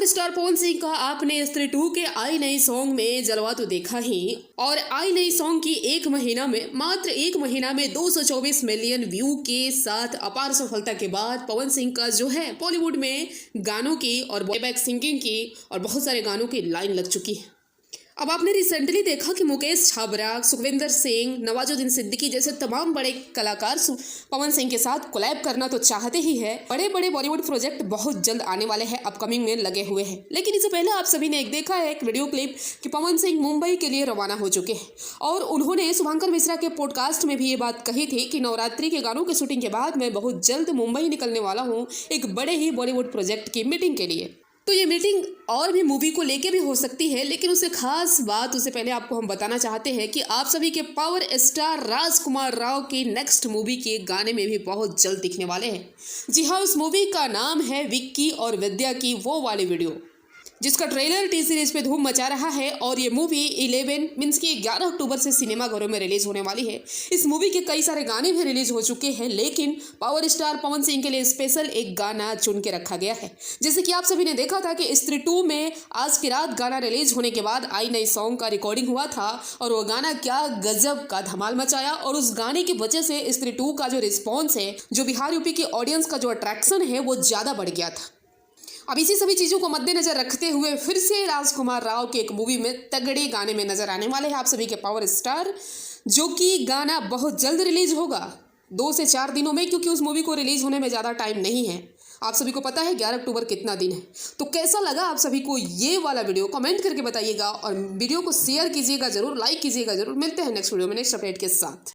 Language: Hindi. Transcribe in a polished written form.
स्टार पवन सिंह का आपने स्त्री 2 के आई नई सॉन्ग में जलवा तो देखा ही। और आई नई सॉन्ग की मात्र एक महीना में 224 मिलियन व्यू के साथ अपार सफलता के बाद पवन सिंह का जो है बॉलीवुड में गानों की और प्लेबैक सिंगिंग की और बहुत सारे गानों की लाइन लग चुकी है। अब आपने रिसेंटली देखा कि मुकेश छाबड़ा, सुखविंदर सिंह, नवाजुद्दीन सिद्दीकी जैसे तमाम बड़े कलाकार पवन सिंह के साथ कोलैब करना तो चाहते ही है। बड़े बड़े बॉलीवुड प्रोजेक्ट बहुत जल्द आने वाले हैं, अपकमिंग में लगे हुए हैं। लेकिन इससे पहले आप सभी ने देखा है एक वीडियो क्लिप कि पवन सिंह मुंबई के लिए रवाना हो चुके हैं और उन्होंने शुभंकर मिश्रा के पॉडकास्ट में भी ये बात कही थी कि नवरात्रि के गानों की शूटिंग के बाद मैं बहुत जल्द मुंबई निकलने वाला हूँ एक बड़े ही बॉलीवुड प्रोजेक्ट की मीटिंग के लिए। तो ये मीटिंग और भी मूवी को लेके भी हो सकती है, लेकिन उससे खास बात उससे पहले आपको हम बताना चाहते हैं कि आप सभी के पावर स्टार राजकुमार राव की नेक्स्ट मूवी के गाने में भी बहुत जल्द दिखने वाले हैं। जी हाँ, उस मूवी का नाम है विक्की और विद्या की वो वाली वीडियो, जिसका ट्रेलर टी सीरीज पे धूम मचा रहा है। और ये मूवी 11 अक्टूबर से सिनेमाघरों में रिलीज होने वाली है। इस मूवी के कई सारे गाने भी रिलीज हो चुके हैं, लेकिन पावर स्टार पवन सिंह के लिए स्पेशल एक गाना चुन के रखा गया है। जैसे कि आप सभी ने देखा था कि स्त्री 2 में आज की रात गाना रिलीज होने के बाद आई नई सॉन्ग का रिकॉर्डिंग हुआ था और वो गाना क्या गजब का धमाल मचाया। और उस गाने की वजह से स्त्री 2 का जो रिस्पॉन्स है, जो बिहार यूपी की ऑडियंस का जो अट्रैक्शन है, वो ज़्यादा बढ़ गया था। अब इसी सभी चीज़ों को मद्देनजर रखते हुए फिर से राजकुमार राव के एक मूवी में तगड़े गाने में नजर आने वाले हैं आप सभी के पावर स्टार, जो कि गाना बहुत जल्द रिलीज होगा 2 से 4 दिनों में, क्योंकि उस मूवी को रिलीज होने में ज़्यादा टाइम नहीं है। आप सभी को पता है 11 अक्टूबर कितना दिन है। तो कैसा लगा आप सभी को ये वाला वीडियो, कमेंट करके बताइएगा और वीडियो को शेयर कीजिएगा जरूर, लाइक कीजिएगा जरूर। मिलते हैं नेक्स्ट वीडियो में नेक्स्ट अपडेट के साथ।